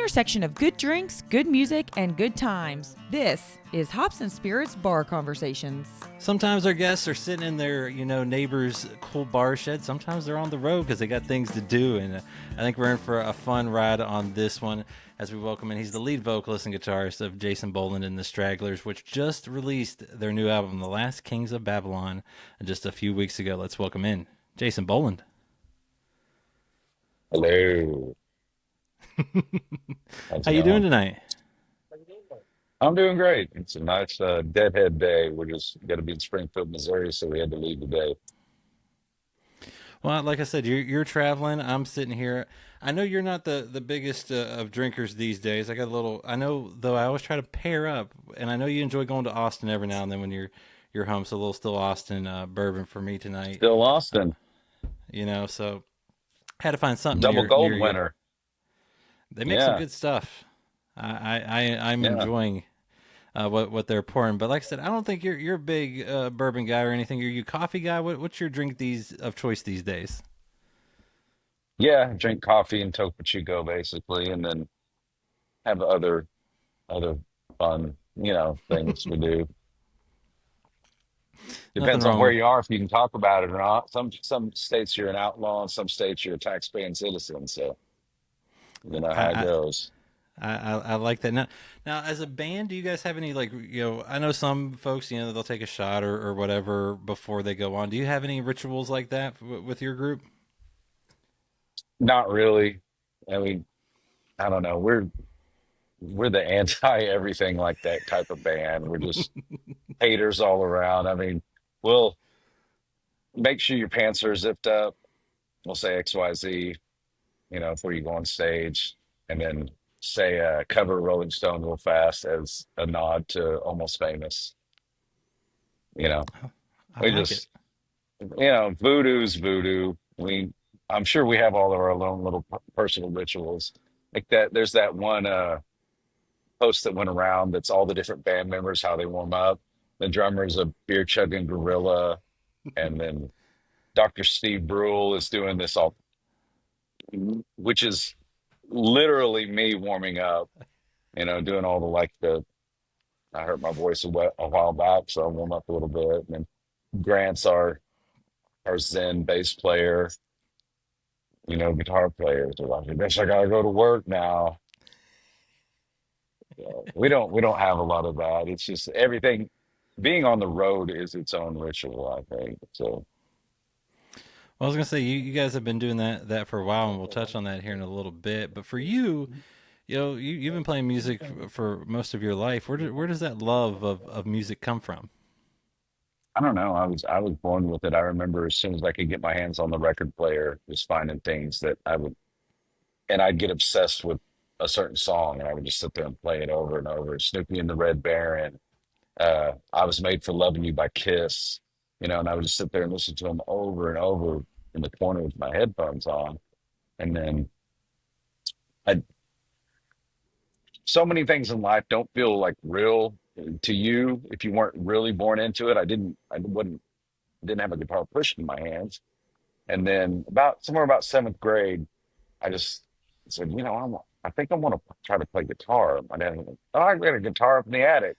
intersection of good drinks, good music, and good times. This is Hops and Spirits Bar Conversations. Sometimes our guests are sitting in their, neighbor's cool bar shed. Sometimes they're on the road because they got things to do. And I think we're in for a fun ride on this one as we welcome in. He's the lead vocalist and guitarist of Jason Boland and The Stragglers, which just released their new album, The Last Kings of Babylon, just a few weeks ago. Let's welcome in Jason Boland. Hello. How you doing tonight? I'm doing great. It's a nice deadhead day. We're just going to be in Springfield, Missouri, so we had to leave today. Well, like I said, you're traveling. I'm sitting here. I know you're not the biggest of drinkers these days. I know, though, I always try to pair up, and I know you enjoy going to Austin every now and then when you're home. So a little Still Austin bourbon for me tonight. Still Austin. So had to find something. Double gold winner. They make some good stuff. I'm enjoying what they're pouring. But like I said, I don't think you're a big bourbon guy or anything. Are you a coffee guy? What's your drink of choice these days? Yeah, drink coffee and Topo Chico basically, and then have other fun, things we do. Depends on where you are if you can talk about it or not. Some states you're an outlaw, and some states you're a tax-paying citizen. So you know how it goes. I like that. Now, as a band, do you guys have any, I know some folks, they'll take a shot or whatever before they go on. Do you have any rituals like that with your group? Not really. I mean, I don't know. We're the anti everything like that type of band. We're just haters all around. I mean, we'll make sure your pants are zipped up. We'll say XYZ, before you go on stage, and then say cover Rolling Stone real fast as a nod to Almost Famous. Voodoo's voodoo. I'm sure we have all of our own little personal rituals like that. There's that one post that went around that's all the different band members, how they warm up. The drummer's a beer chugging gorilla, and then Dr. Steve Brule is doing this all, which is literally me warming up, doing all I hurt my voice a while back, so I warm up a little bit. And then Grant's our Zen bass player, guitar player. So I guess I gotta go to work now. We don't have a lot of that. It's just everything. Being on the road is its own ritual, I think. So. Well, I was gonna say you guys have been doing that for a while, and we'll touch on that here in a little bit. But for you, you've been playing music for most of your life. Where does that love of music come from? I don't know. I was born with it. I remember as soon as I could get my hands on the record player, just finding things that I'd get obsessed with a certain song, and I would just sit there and play it over and over. Snoopy and the Red Baron. I Was Made for Loving You by Kiss. And I would just sit there and listen to them over and over in the corner with my headphones on. And then so many things in life don't feel like real to you if you weren't really born into it. I didn't have a guitar pushed in my hands. And then somewhere about seventh grade, I just said, I think I want to try to play guitar. My dad was like, oh, I got a guitar up in the attic.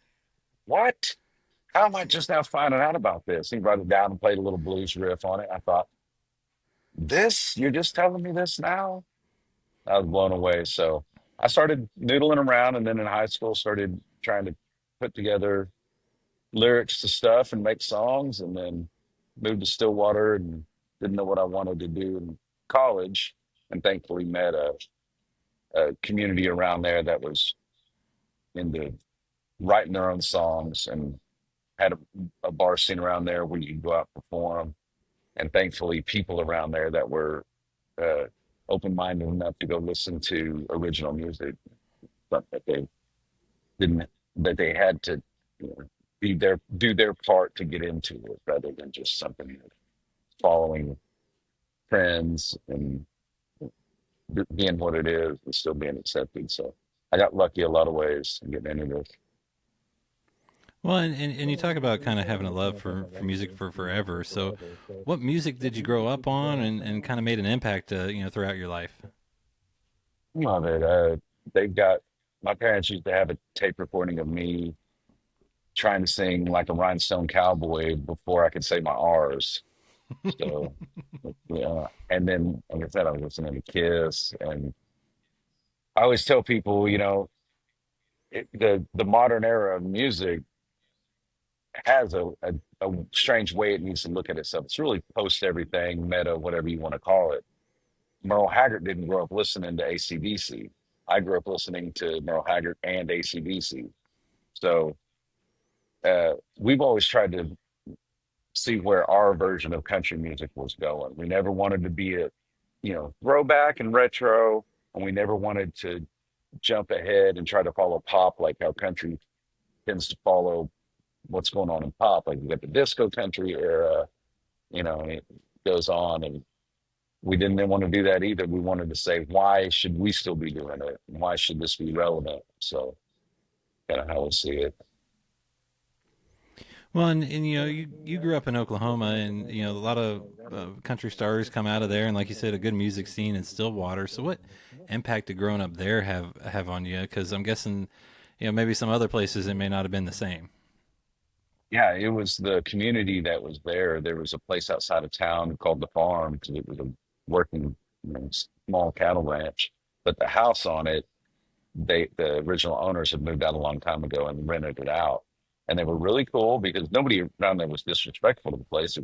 What? How am I just now finding out about this? He brought it down and played a little blues riff on it. I thought, you're just telling me this now? I was blown away. So I started noodling around, and then in high school started trying to put together lyrics to stuff and make songs, and then moved to Stillwater and didn't know what I wanted to do in college, and thankfully met a community around there that was into writing their own songs and had a bar scene around there where you could go out and perform. And thankfully people around there that were open-minded enough to go listen to original music, but that they had to do their part to get into it rather than just something following trends and being what it is and still being accepted. So I got lucky a lot of ways in getting into this. Well, and you talk about kind of having a love for music for forever. So what music did you grow up on and kind of made an impact, throughout your life? Love it. they've got my parents used to have a tape recording of me trying to sing like a rhinestone cowboy before I could say my R's. So yeah, and then like I said, I was listening to Kiss, and I always tell people, the modern era of music has a strange way it needs to look at itself. It's really post everything, meta, whatever you want to call it. Merle Haggard didn't grow up listening to AC/DC. I grew up listening to Merle Haggard and AC/DC. So we've always tried to see where our version of country music was going. We never wanted to be a, throwback and retro, and we never wanted to jump ahead and try to follow pop like how country tends to follow what's going on in pop. Like you got the disco country era, and it goes on. And we didn't want to do that either. We wanted to say, why should we still be doing it? Why should this be relevant? So kind of how we see it. Well, and you grew up in Oklahoma, and a lot of country stars come out of there, and like you said, a good music scene in Stillwater. So, what impact did growing up there have on you? Because I'm guessing, maybe some other places it may not have been the same. Yeah, it was the community that was there. There was a place outside of town called the farm because it was a working, small cattle ranch. But the house on it, the original owners had moved out a long time ago and rented it out. And they were really cool because nobody around there was disrespectful to the place.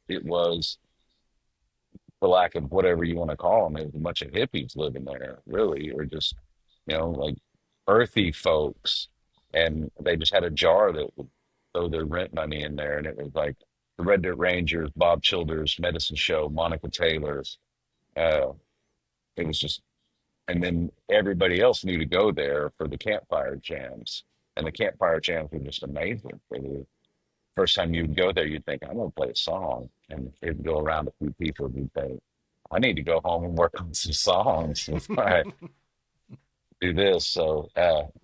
It was for lack of whatever you want to call them, it was a bunch of hippies living there, really, or just, like earthy folks. And they just had a jar that would throw their rent money in there. And it was like the Red Dirt Rangers, Bob Childers, Medicine Show, Monica Taylor's. Uh, it was just, and then everybody else knew to go there for the campfire jams. And the campfire jams were just amazing. First time you'd go there, you'd think, I'm going to play a song. And it'd go around a few people and you'd think, I need to go home and work on some songs before I do this. So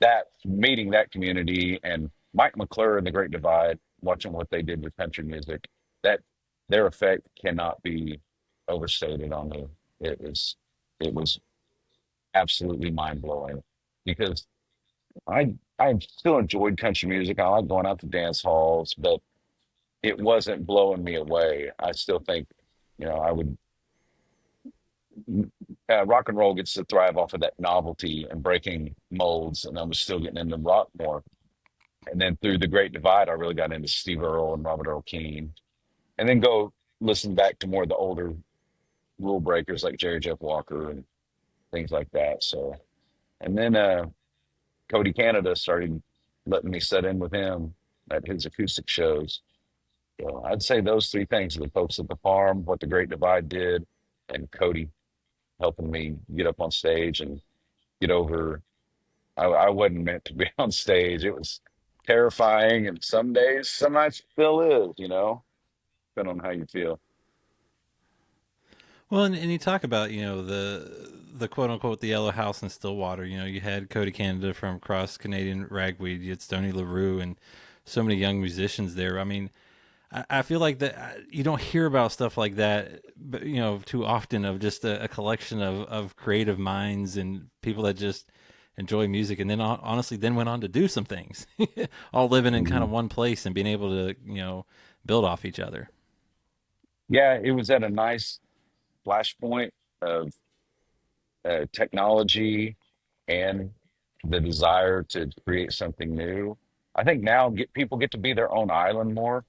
that meeting that community and Mike McClure and the Great Divide, watching what they did with country music, that their effect cannot be overstated on me. It was absolutely mind blowing because I still enjoyed country music. I like going out to dance halls, but it wasn't blowing me away. I still think, I would rock and roll gets to thrive off of that novelty and breaking molds, and I was still getting into rock more. And then through the Great Divide, I really got into Steve Earle and Robert Earl Keen, and then go listen back to more of the older rule breakers like Jerry Jeff Walker and things like that. So, and then Cody Canada started letting me set in with him at his acoustic shows. So I'd say those three things: the folks at the farm, what the Great Divide did, and Cody helping me get up on stage and get over. I wasn't meant to be on stage. It was terrifying, and some days, some nights still is. Depending on how you feel. Well, and you talk about the quote unquote the Yellow House in Stillwater. You had Cody Canada from Cross Canadian Ragweed, you had Stoney LaRue, and so many young musicians there. I mean, I feel like that you don't hear about stuff like that, but too often, of just a collection of creative minds and people that just enjoy music, and then honestly then went on to do some things, all living in kind Mhm. of one place and being able to build off each other. Yeah, it was at a nice flashpoint of technology and the desire to create something new. I think now people get to be their own island more,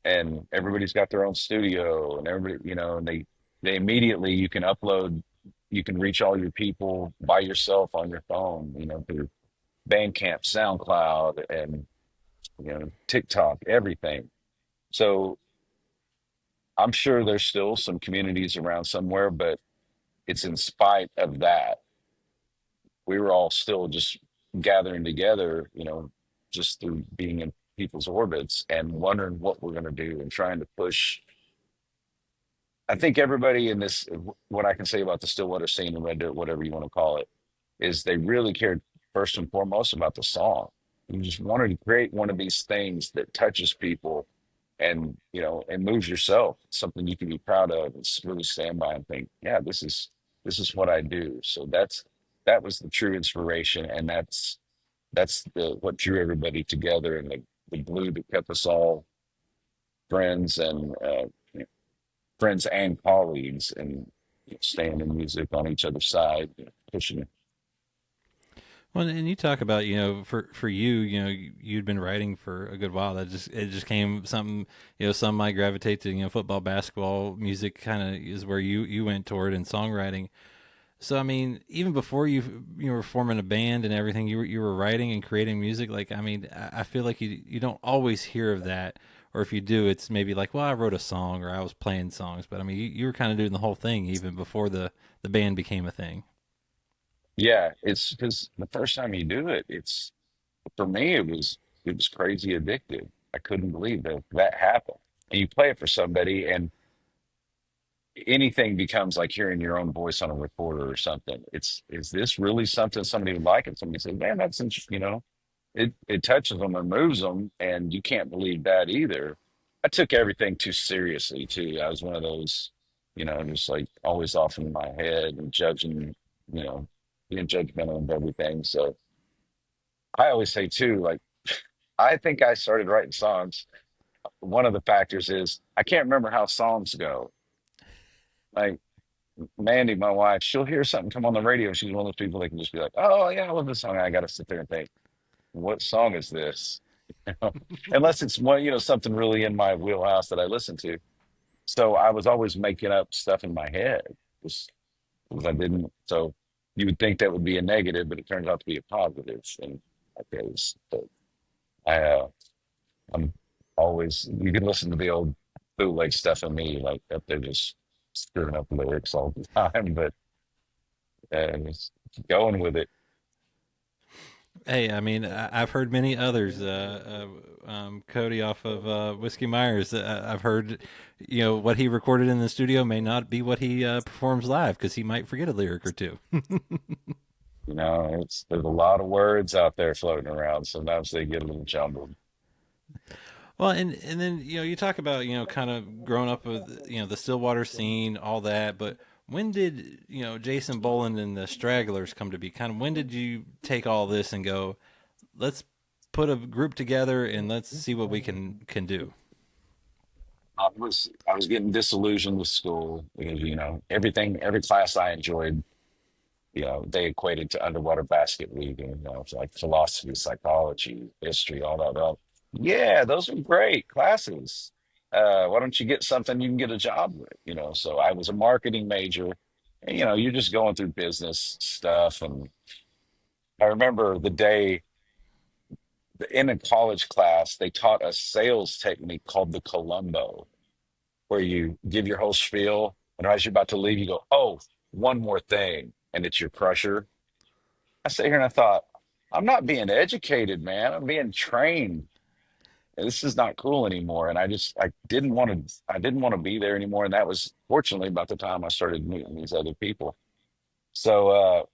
and everybody's got their own studio, and everybody, and they immediately you can upload, you can reach all your people by yourself on your phone, through Bandcamp, SoundCloud, and TikTok, everything. So I'm sure there's still some communities around somewhere, but it's in spite of that we were all still just gathering together, just through being in people's orbits and wondering what we're going to do and trying to push. I think everybody in this, what I can say about the Stillwater scene and Red Dirt, whatever you want to call it, is they really cared first and foremost about the song. You just wanted to create one of these things that touches people and moves yourself, something you can be proud of and really stand by and think, yeah, this is what I do. So that was the true inspiration, and that's the what drew everybody together, and the glue that kept us all friends and friends and colleagues, and staying in music on each other's side, pushing. Well, and you talk about, for you, you'd been writing for a good while. It just came something, some might gravitate to, football, basketball, music kind of is where you went toward, and songwriting. So I mean, even before you were forming a band and everything, you were writing and creating music. Like, I mean, I feel like you don't always hear of that, or if you do, it's maybe like, well, I wrote a song or I was playing songs. But I mean, you were kind of doing the whole thing even before the band became a thing. Yeah, it's because the first time you do it, it's for me, it was crazy addictive. I couldn't believe that that happened. And you play it for somebody, and anything becomes like hearing your own voice on a recorder or something. It's is this really something somebody would like? And somebody says, "Man, that's it touches them and moves them," and you can't believe that either. I took everything too seriously too. I was one of those, just like always off in my head and judging, you know, being judgmental of everything. So I always say too, like I think I started writing songs. One of the factors is I can't remember how songs go. Like Mandy, my wife, she'll hear something come on the radio. She's one of those people that can just be like, "Oh yeah, I love this song." I got to sit there and think, "What song is this?" Unless it's one, something really in my wheelhouse that I listen to. So I was always making up stuff in my head, just because I didn't. So you would think that would be a negative, but it turns out to be a positive. And okay, so I, I'm always. You can listen to the old bootleg stuff of me, like up there just screwing up lyrics all the time, but just going with it. Hey, I mean, I've heard many others. Cody off of Whiskey Myers. I've heard, what he recorded in the studio may not be what he performs live because he might forget a lyric or two. It's there's a lot of words out there floating around. Sometimes they get a little jumbled. Well, and then you talk about kind of growing up with the Stillwater scene, all that. But when did Jason Boland and the Stragglers come to be? Kind of when did you take all this and go, let's put a group together and let's see what we can do? I was getting disillusioned with school because every class I enjoyed, they equated to underwater basket weaving, it's like philosophy, psychology, history, all that. Well, yeah, those are great classes. Why don't you get something you can get a job with? So I was a marketing major, and you're just going through business stuff. And I remember the day in a college class, they taught a sales technique called the Columbo, where you give your whole spiel, and as you're about to leave, you go, "Oh, one more thing," and it's your crusher. I sat here and I thought, I'm not being educated, man. I'm being trained. And this is not cool anymore. And I didn't want to be there anymore. And that was fortunately about the time I started meeting these other people. So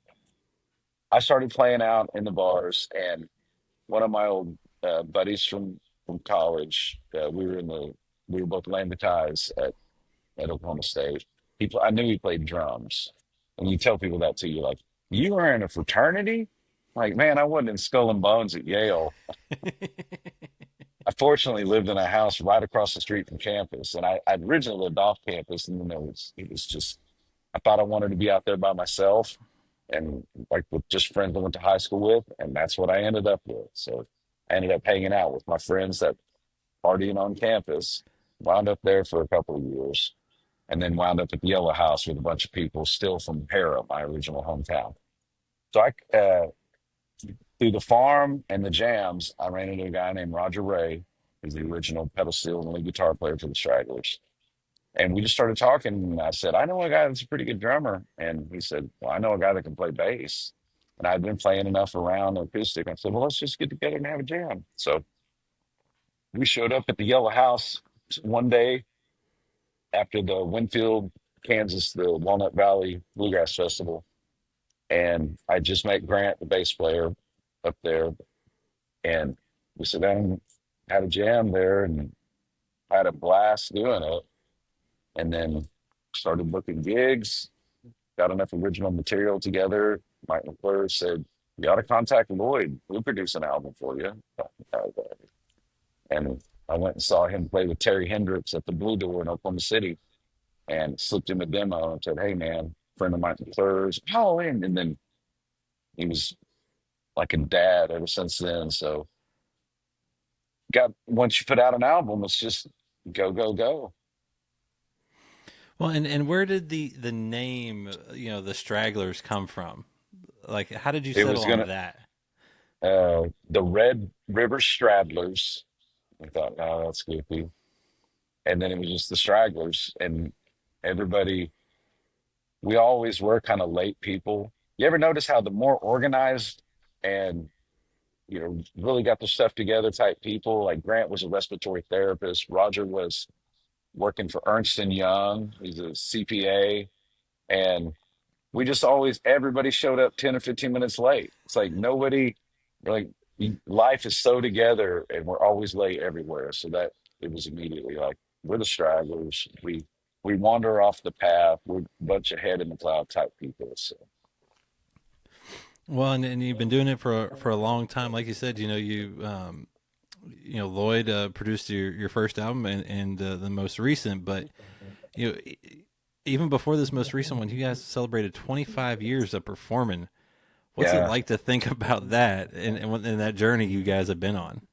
I started playing out in the bars, and one of my old buddies from college, we were both laying the ties at Oklahoma State. I knew he played drums, and you tell people that too. You're like, you were in a fraternity? Like, man, I wasn't in Skull and Bones at Yale. I fortunately lived in a house right across the street from campus, and I originally lived off campus, and then it was just I thought I wanted to be out there by myself, and like with just friends I went to high school with, and that's what I ended up with. So I ended up hanging out with my friends that partying on campus, wound up there for a couple of years, and then wound up at the Yellow House with a bunch of people still from Para, my original hometown. So through the farm and the jams, I ran into a guy named Roger Ray, who's the original pedal steel and lead guitar player for the Stragglers. And we just started talking, and I said, I know a guy that's a pretty good drummer. And he said, well, I know a guy that can play bass. And I'd been playing enough around acoustic. I said, well, let's just get together and have a jam. So we showed up at the Yellow House one day after the Winfield, Kansas, the Walnut Valley Bluegrass Festival. And I just met Grant, the bass player, up there. And we sat down and had a jam there and had a blast doing it. And then started booking gigs, got enough original material together, Mike McClure said, "You ought to contact Lloyd. We'll produce an album for you." And I went and saw him play with Terry Hendricks at the Blue Door in Oklahoma City, and slipped him a demo and said, "Hey man, friend of Mike McClure's, call in." And then he was like a dad ever since then. So got once you put out an album, it's just go, go, go. Well, and where did the name, the Stragglers come from? Like, how did you It settle was on gonna that? the Red River Straddlers. I thought, oh, that's goofy. And then it was just the Stragglers, and everybody. We always were kind of late people. You ever notice how the more organized and really got their stuff together type people, like Grant was a respiratory therapist, Roger was working for Ernst and Young, he's a CPA, and we just always everybody showed up 10 or 15 minutes late. It's like nobody like life is so together and we're always late everywhere. So that it was immediately like we're the stragglers. We wander off the path. We're a bunch of head in the cloud type people. So Well, and you've been doing it for a long time. Like you said, Lloyd produced your first album and the most recent, but you know even before this most recent one, you guys celebrated 25 years of performing. What's it yeah, like to think about that and that journey you guys have been on?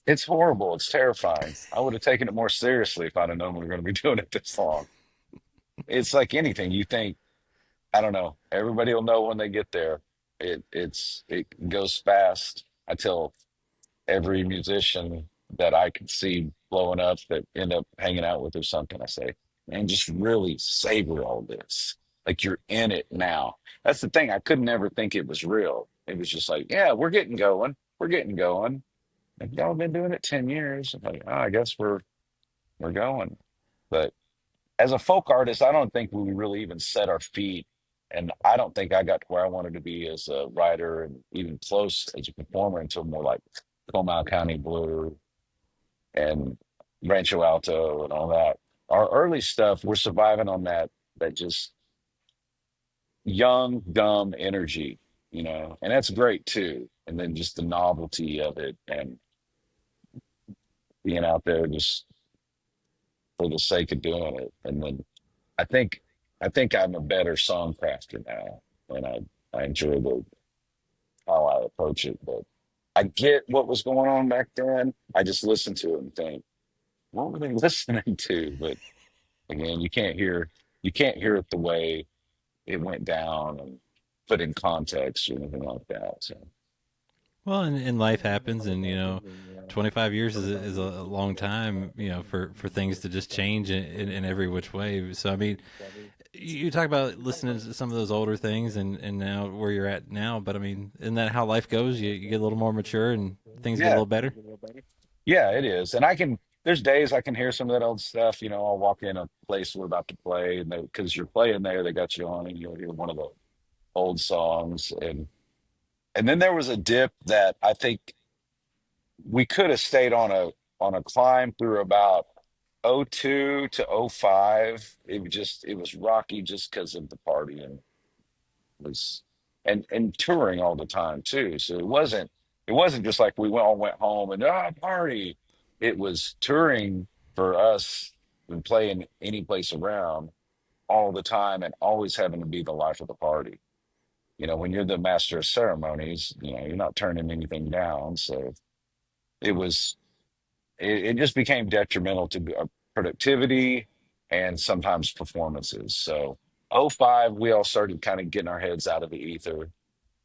it's horrible. It's terrifying. I would have taken it more seriously if I'd have known we were going to be doing it this long. It's like anything. You think, I don't know, everybody will know when they get there. It goes fast. I tell every musician that I could see blowing up that end up hanging out with or something, I say, man, just really savor all this. Like you're in it now. That's the thing. I could never think it was real. It was just like, yeah, we're getting going. We're getting going. Like, y'all been doing it 10 years. I'm like, oh, I guess we're going. But as a folk artist, I don't think we really even set our feet. And I don't think I got to where I wanted to be as a writer and even close as a performer until more like Comal County Blue and Rancho Alto and all that. Our early stuff, we're surviving on that just young, dumb energy, and that's great too. And then just the novelty of it and being out there just for the sake of doing it. And then I think I think I'm a better song crafter now, and I enjoy the how I approach it. But I get what was going on back then. I just listen to it and think, what were they listening to? But again, you can't hear it the way it went down and put in context or anything like that. So Well, and life happens, and 25 years is a long time, for things to just change in every which way. So, I mean, you talk about listening to some of those older things and now where you're at now, but I mean, isn't that how life goes? You get a little more mature and things get a yeah, little better. yeah, it is. And I can there's days I can hear some of that old stuff. I'll walk in a place we're about to play, and because you're playing there, they got you on, and you'll hear one of the old songs, and then there was a dip that I think we could have stayed on a climb through about '02 to '05. It was rocky just because of the party and was and touring all the time too. So it wasn't just like we all went home and party. It was touring for us and playing any place around all the time and always having to be the life of the party. When you're the master of ceremonies, you're not turning anything down. So it was it just became detrimental to productivity and sometimes performances. So '05, we all started kind of getting our heads out of the ether,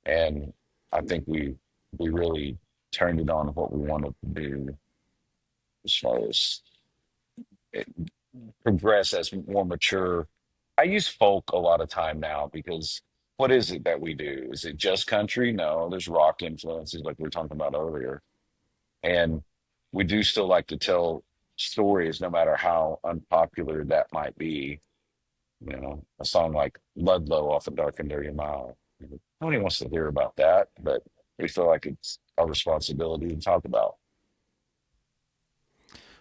and I think we really turned it on what we wanted to do as far as it progress as more mature. I use folk a lot of time now because what is it that we do? Is it just country? No, there's rock influences like we were talking about earlier. And we do still like to tell stories, no matter how unpopular that might be. A song like Ludlow off of Dark and Dirty Mile. Nobody wants to hear about that, but we feel like it's our responsibility to talk about.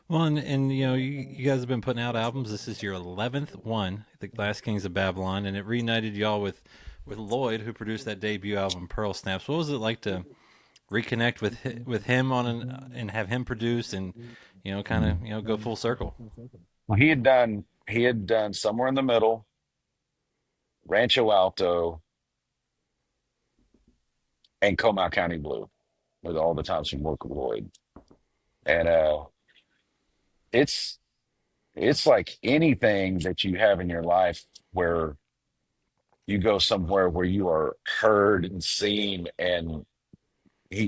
Well, and you guys have been putting out albums. This is your 11th one, The Last Kings of Babylon, and it reunited y'all with with Lloyd, who produced that debut album Pearl Snaps. What was it like to reconnect with him on and have him produce and kind of go full circle? Well, he had done Somewhere in the Middle, Rancho Alto, and Comal County Blue with all the times from work with Lloyd. And it's it's like anything that you have in your life where you go somewhere where you are heard and seen, and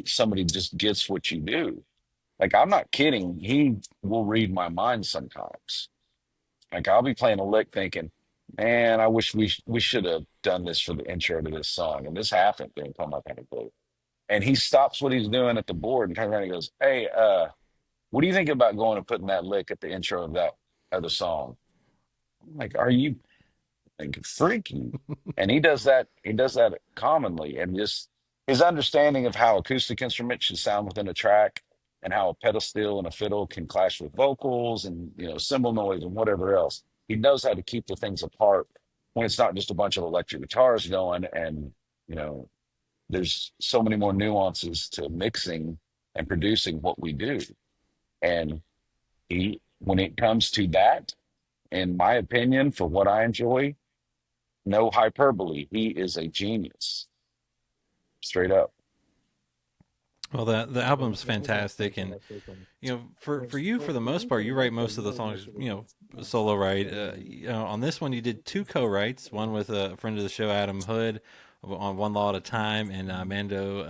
somebody just gets what you do. Like, I'm not kidding. He will read my mind sometimes. Like, I'll be playing a lick thinking, man, I wish we should have done this for the intro to this song. And this happened during Come Up Kind of. And he stops what he's doing at the board and turns around and goes, "Hey, what do you think about going and putting that lick at the intro of that other song?" I'm like, "Are you freaky?" And he does that commonly, and just his understanding of how acoustic instruments should sound within a track, and how a pedal steel and a fiddle can clash with vocals and cymbal noise and whatever else. He knows how to keep the things apart when it's not just a bunch of electric guitars going, and you know there's so many more nuances to mixing and producing what we do. And when it comes to that, in my opinion, for what I enjoy, no hyperbole, he is a genius, straight up. Well, the album's fantastic, and for you, for the most part, you write most of the songs, solo write. On this one, you did two co-writes, one with a friend of the show, Adam Hood, on One Law at a Time, and Mando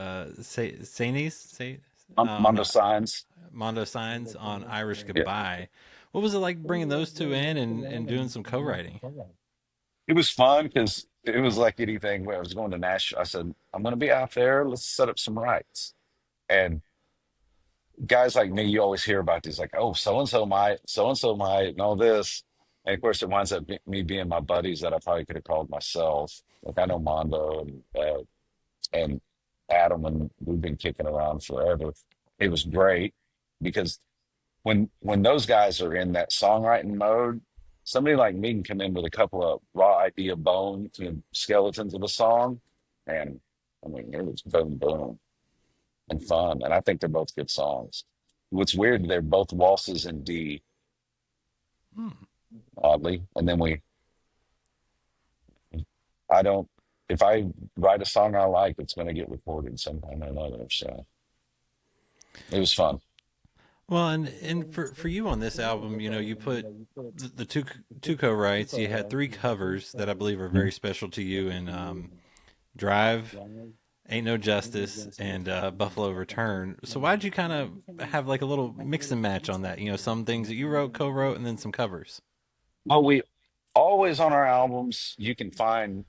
on Mondo Signs. Mondo Signs on Irish Goodbye. What was it like bringing those two in and doing some co-writing? It was fun because it was like anything. When I was going to Nashville, I said, "I'm going to be out there. Let's set up some rights." And guys like me, you always hear about these, like, "Oh, so and so might, and all this." And of course, it winds up me being my buddies that I probably could have called myself. Like, I know Mondo and Adam, and we've been kicking around forever. It was great because when those guys are in that songwriting mode, somebody like me can come in with a couple of raw idea bones and skeletons of a song, and I mean, it was boom boom and fun. And I think they're both good songs. What's weird, they're both waltzes in D, Hmm. oddly. And then I don't, if I write a song I like, it's going to get recorded sometime or another. So it was fun. Well, and for you on this album, you put the two co-writes. You had three covers that I believe are very special to you, in Drive, Ain't No Justice, and Buffalo Return. So why'd you kind of have like a little mix and match on that? Some things that you wrote, co-wrote, and then some covers. Well, we always on our albums, you can find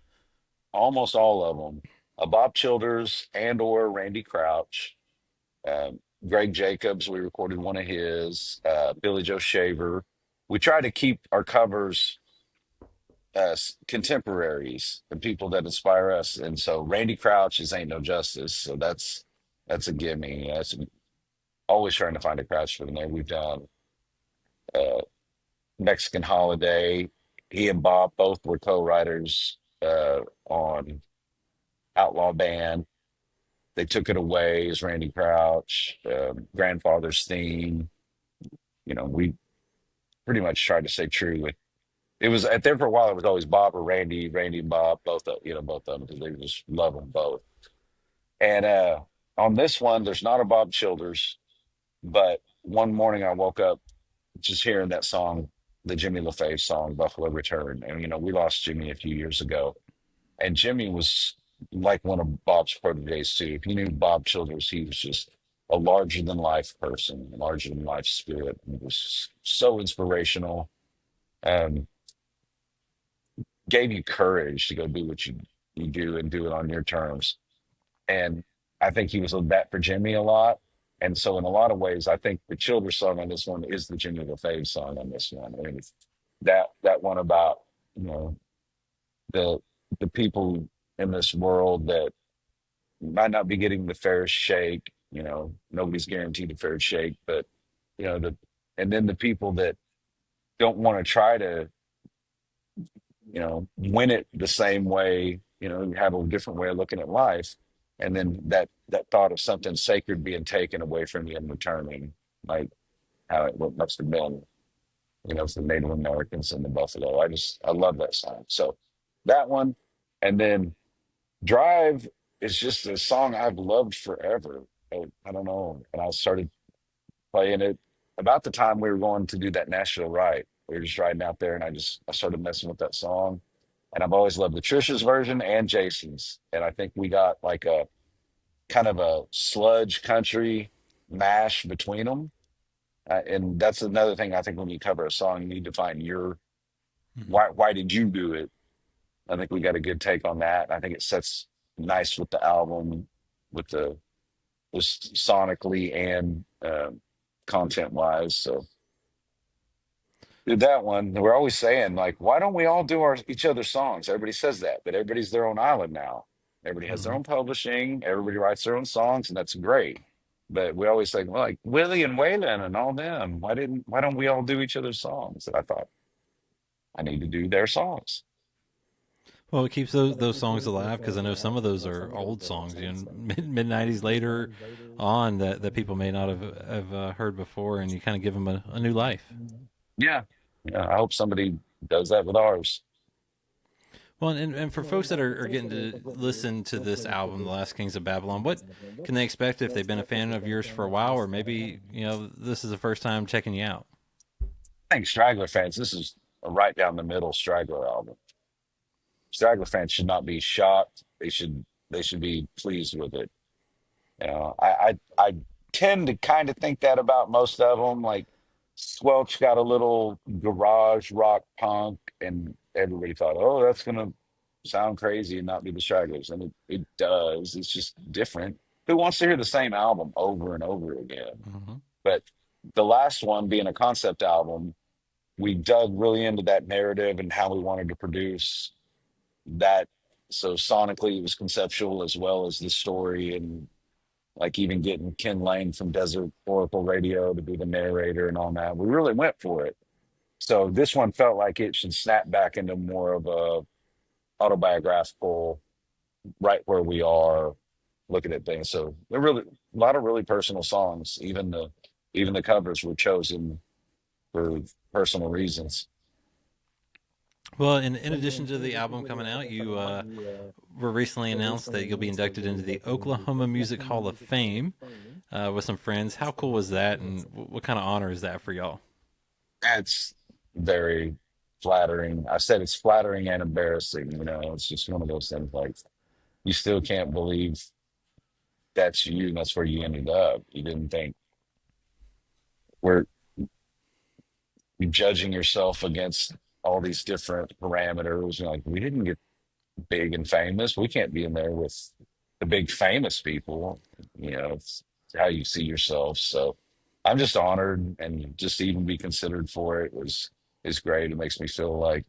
almost all of them, a Bob Childers and or Randy Crouch, um, Greg Jacobs. We recorded one of his, Billy Joe Shaver. We try to keep our covers contemporaries and people that inspire us. And so Randy Crouch is Ain't No Justice. So that's a gimme. That's always trying to find a Crouch for the name. We've done uh, Mexican Holiday. He and Bob both were co-writers on Outlaw Band. They Took It Away is Randy Crouch. Grandfather's Theme. We pretty much tried to stay true with. It was at there for a while. It was always Bob or Randy, Randy and Bob, both of them, because they just love them both. And on this one, there's not a Bob Childers, but one morning I woke up just hearing that song, the Jimmy LaFave song, Buffalo Return. And we lost Jimmy a few years ago, and Jimmy was like one of Bob's proteges too. If you knew Bob Childers, he was just a larger than life person, larger than life spirit. He was so inspirational. Um, Gave you courage to go do what you do and do it on your terms. And I think he was that for Jimmy a lot. And so in a lot of ways, I think the Childers song on this one is the Jimmy LaFave song on this one. I mean, it's that one about, you know, the the people in this world that might not be getting the fairest shake. Nobody's guaranteed a fair shake, but and then the people that don't want to try to, win it the same way, You have a different way of looking at life. And then that thought of something sacred being taken away from you and returning, like how it what must have been, for the Native Americans in the Buffalo. I love that song. So that one, and then Drive is just a song I've loved forever. I don't know. And I started playing it about the time we were going to do that Nashville ride. We were just riding out there, and I started messing with that song. And I've always loved Latricia's version and Jason's. And I think we got like a kind of a sludge country mash between them. And that's another thing I think when you cover a song, you need to find your Mhm. why did you do it? I think we got a good take on that. I think it sets nice with the album, with the just sonically and content wise. So did that one. We're always saying like, why don't we all do each other's songs? Everybody says that, but everybody's their own island now. Everybody has their Mhm. own publishing. Everybody writes their own songs, and that's great. But we always say, well, like Willie and Waylon and all them. Why don't we all do each other's songs? And I thought I need to do their songs. Well, it keeps those songs alive because I know some of those are old songs, mid '90s later on that people may not have heard before, and you kind of give them a new life. Yeah, yeah. I hope somebody does that with ours. Well, and for folks that are getting to listen to this album, The Last Kings of Babylon, what can they expect if they've been a fan of yours for a while, or maybe this is the first time checking you out? I think Straggler fans, this is a right down the middle Straggler album. Straggler fans should not be shocked. They should be pleased with it. I tend to kind of think that about most of them. Like Squelch got a little garage rock punk, and everybody thought, oh, that's gonna sound crazy and not be the Stragglers, and it does. It's just different. Who wants to hear the same album over and over again? Hmm. But the last one being a concept album, we dug really into that narrative and how we wanted to produce that. So sonically, it was conceptual as well as the story, and like even getting Ken Lane from Desert Oracle Radio to be the narrator and all that. We really went for it. So this one felt like it should snap back into more of a autobiographical, right where we are looking at things. So there really a lot of really personal songs. Even the covers were chosen for personal reasons. Well, in addition to the album coming out, you were recently announced that you'll be inducted into the Oklahoma Music Hall of Fame with some friends. How cool was that, and what kind of honor is that for y'all? That's very flattering. I said it's flattering and embarrassing. It's just one of those things like you still can't believe that's you and that's where you ended up. You didn't think we're you judging yourself against all these different parameters. Like we didn't get big and famous. We can't be in there with the big famous people. It's how you see yourself. So I'm just honored, and just to even be considered for it was is great. It makes me feel like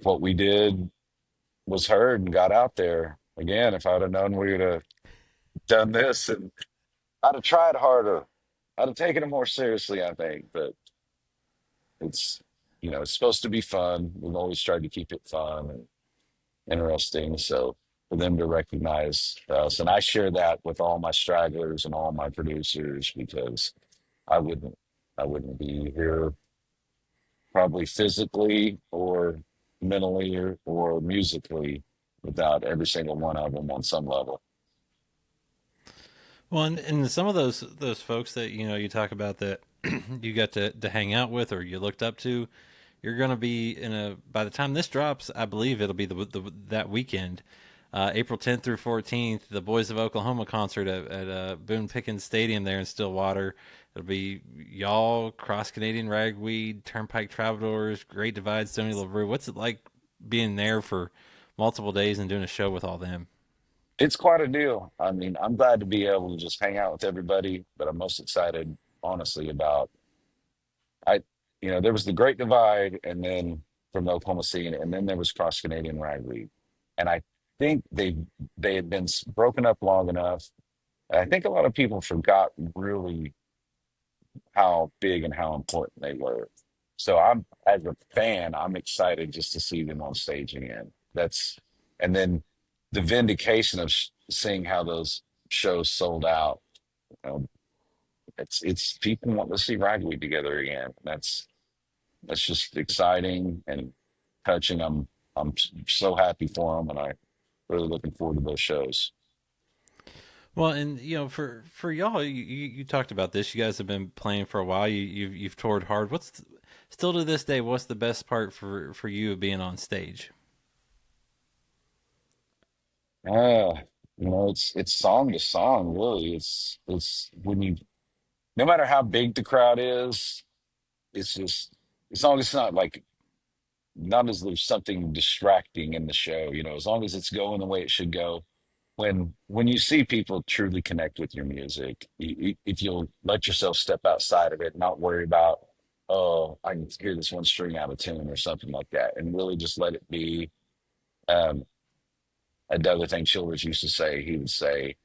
what we did was heard and got out there. Again, if I'd have known we would have done this, and I'd have tried harder. I'd have taken it more seriously, I think. But it's it's supposed to be fun. We've always tried to keep it fun and interesting. So for them to recognize us, and I share that with all my stragglers and all my producers, because I wouldn't I wouldn't be here probably physically or mentally or musically without every single one of them on some level. Well, and some of those folks that you talk about that you got to hang out with or you looked up to, you're going to be in a by the time this drops, I believe it'll be that weekend, April 10th through 14th, the Boys of Oklahoma concert at Boone Pickens Stadium there in Stillwater. It'll be y'all, Cross Canadian Ragweed, Turnpike Travelers, Great Divide, Stony LaRue. What's it like being there for multiple days and doing a show with all them? It's quite a deal. I mean, I'm glad to be able to just hang out with everybody, but I'm most excited, honestly, about I, there was the Great Divide, and then from the Oklahoma scene, and then there was Cross Canadian Ragweed, and I think they had been broken up long enough. And I think a lot of people forgot really how big and how important they were. So I'm as a fan, I'm excited just to see them on stage again. And then the vindication of seeing how those shows sold out. You know, it's people want to see Ragweed together again. That's just exciting and touching. I'm so happy for them, and I really looking forward to those shows. Well, and for y'all, you talked about this. You guys have been playing for a while. You've toured hard. Still to this day? What's the best part for you of being on stage? Uh, it's song to song, really. It's when you no matter how big the crowd is, it's just as long as it's not like not as there's something distracting in the show, as long as it's going the way it should go. When you see people truly connect with your music, if you'll let yourself step outside of it, not worry about, oh, I can hear this one string out of tune or something like that, and really just let it be. Um, Another thing Childers used to say, he would say,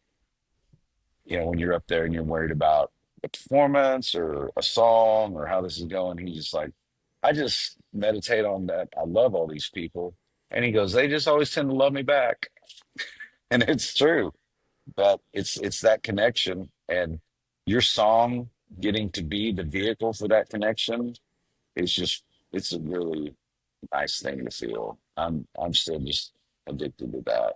when you're up there and you're worried about a performance or a song or how this is going, he's just like, I just meditate on that. I love all these people. And he goes, they just always tend to love me back. And it's true. But it's that connection and your song getting to be the vehicle for that connection is just it's a really nice thing to feel. I'm still just addicted to that.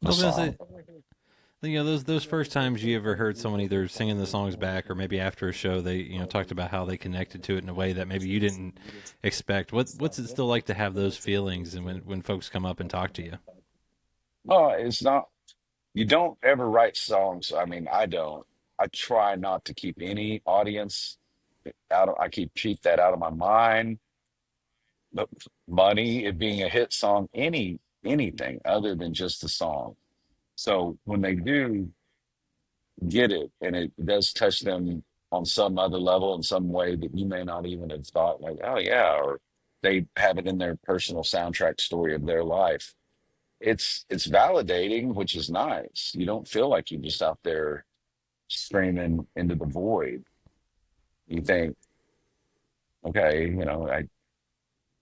I The was gonna say, song. those first times you ever heard someone either singing the songs back or maybe after a show, they talked about how they connected to it in a way that maybe you didn't expect. What's it still like to have those feelings and when folks come up and talk to you? No, it's not you don't ever write songs. I mean, I don't. I try not to keep any audience I keep that out of my mind. But money, it being a hit song, anything other than just the song. So when they do get it and it does touch them on some other level in some way that you may not even have thought, like, oh yeah, or they have it in their personal soundtrack story of their life. It's validating, which is nice. You don't feel like you're just out there screaming into the void. You think, okay,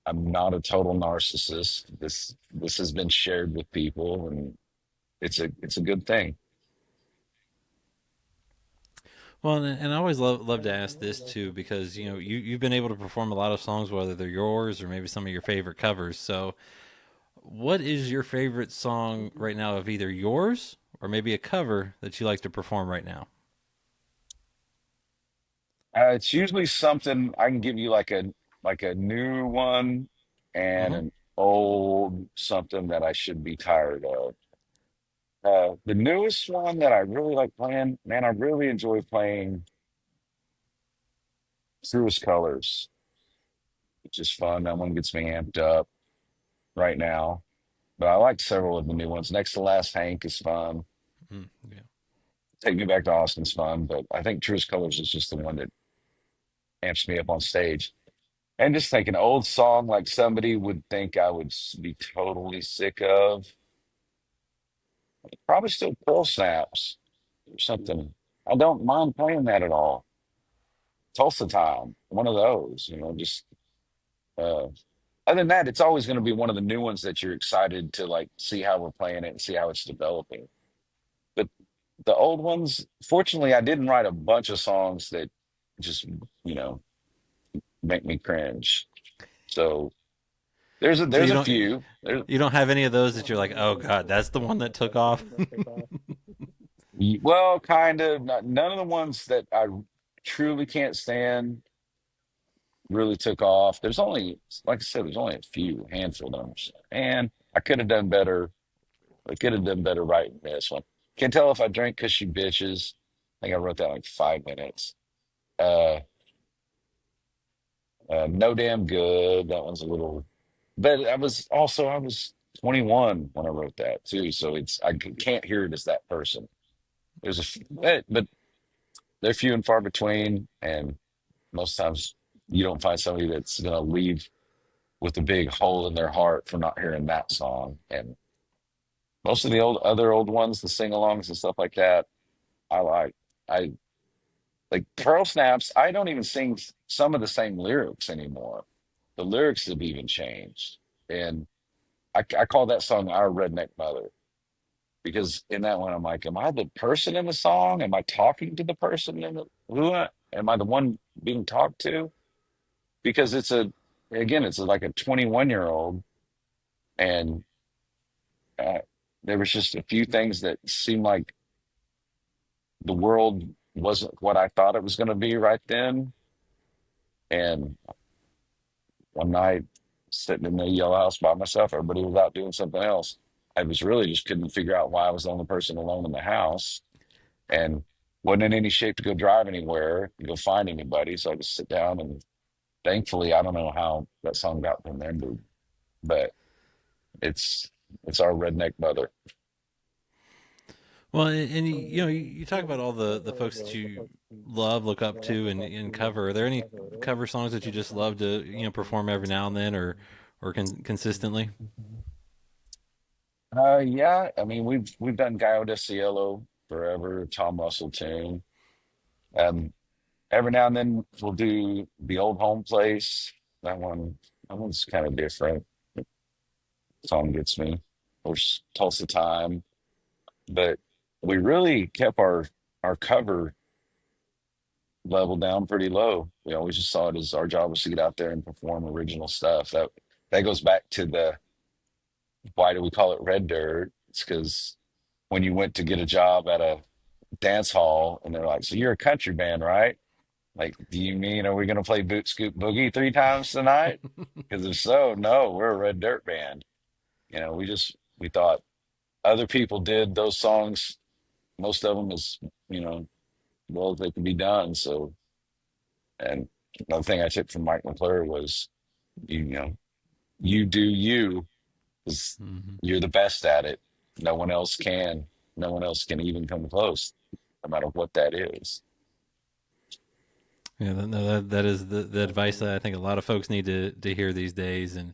I'm not a total narcissist. This has been shared with people, and it's a good thing. Well, and I always love to ask this too because you've been able to perform a lot of songs, whether they're yours or maybe some of your favorite covers. So, what is your favorite song right now of either yours or maybe a cover that you like to perform right now? It's usually something I can give you like a new one and Hmm. an old something that I should be tired of. The newest one that I really like playing, man, I really enjoy playing Truest Colors, which is fun. That one gets me amped up right now. But I like several of the new ones. Next to Last Hank is fun. Mm, yeah. Take Me Back to Austin's fun, but I think Truest Colors is just the one that amps me up on stage. And just think an old song like somebody would think I would be totally sick of. Probably still Pearl Snaps or something. I don't mind playing that at all. Tulsa Time, one of those, just uh other than that, it's always going to be one of the new ones that you're excited to like see how we're playing it and see how it's developing. But the old ones, fortunately, I didn't write a bunch of songs that just, you know, make me cringe. So there's a So there's a few. There's you don't have any of those that you're like, oh god, that's the one that took off. well, kind of none of the ones that I truly can't stand really took off. There's only, like I said, there's only a few, handful of them. And I could have done better. I could have done better writing this one. Can't tell if I drink because she bitches. I think I wrote that in like 5 minutes. Uh, No Damn Good. That one's a little, but I was 21 when I wrote that too. So can't hear it as that person. There's but they're few and far between. And most times you don't find somebody that's going to leave with a big hole in their heart for not hearing that song. And most of the other old ones, the sing-alongs and stuff like that, I like. I like Pearl Snaps. I don't even sing some of the same lyrics anymore. The lyrics have even changed, and I call that song Our Redneck Mother, because in that one I'm like, am I the person in the song? Am I talking to the person in the am I the one being talked to? Because it's like a 21-year-old, and uh, there was just a few things that seemed like the world wasn't what I thought it was going to be right then. And one night, sitting in the yellow house by myself, everybody was out doing something else. I was really just couldn't figure out why I was the only person alone in the house, and wasn't in any shape to go drive anywhere, to go find anybody. So I just sit down, and thankfully, I don't know how that song got remembered, but it's it's Our Redneck Mother. Well, and you talk about all the folks that you love, look up to, and cover. Are there any cover songs that you just love to perform every now and then, or consistently? Yeah, I mean we've done Gallo de Cielo forever, Tom Russell tune. Um, every now and then we'll do The Old Home Place. That one, that one's kind of different. Song gets me. Or Tulsa Time, but we really kept our cover level down pretty low. We always just saw it as our job was to get out there and perform original stuff. That goes back to the why do we call it red dirt? It's because when you went to get a job at a dance hall and they're like, so you're a country band, right? Like, do you mean are we going to play Boot Scoop Boogie 3 times tonight? Because if so, no, we're a red dirt band. We thought other people did those songs, most of them as you know well as they could be done. So, and another thing I took from Mike McClure was, you know, you do you, because Hmm. you're the best at it. No one else can. No one else can even come close, no matter what that is. Yeah, that is the advice that I think a lot of folks need to hear these days. And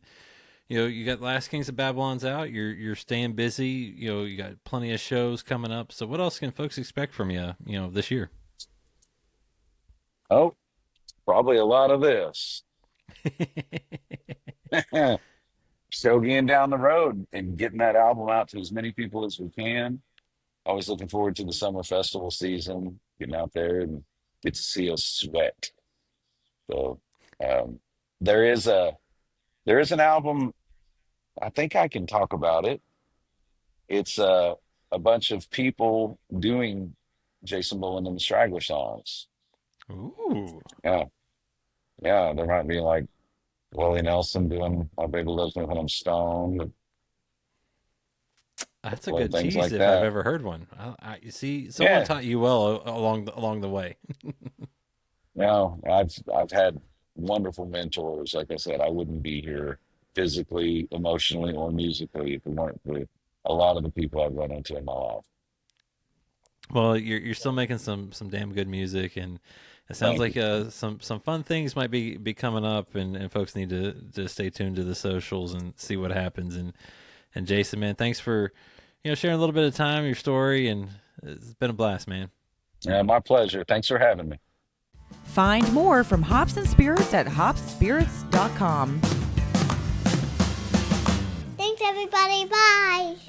you got Last Kings of Babylon's out. You're staying busy. You got plenty of shows coming up. So what else can folks expect from you? This year. Oh, probably a lot of this. Still getting down the road and getting that album out to as many people as we can. Always looking forward to the summer festival season, getting out there and get to see us sweat. So um, there is an album. I think I can talk about it. It's a bunch of people doing Jason Boland and the Straggler songs. Ooh, Yeah, yeah. There might be like Willie Nelson doing "My Baby Loves Me When I'm Stoned," and that's a little good things tease like if I've that. ever heard one. You see, someone Yeah, taught you well along the way. I've had wonderful mentors. Like I said, I wouldn't be here physically, emotionally, or musically if it weren't for a lot of the people I've run into in my life. Well, you're still making some damn good music, and it sounds Thank like you. some fun things might be coming up, and folks need to stay tuned to the socials and see what happens. And Jason, man, thanks for sharing a little bit of time, your story, and it's been a blast, man. Yeah, my pleasure. Thanks for having me. Find more from Hops and Spirits at hopspirits.com. Thanks, everybody. Bye.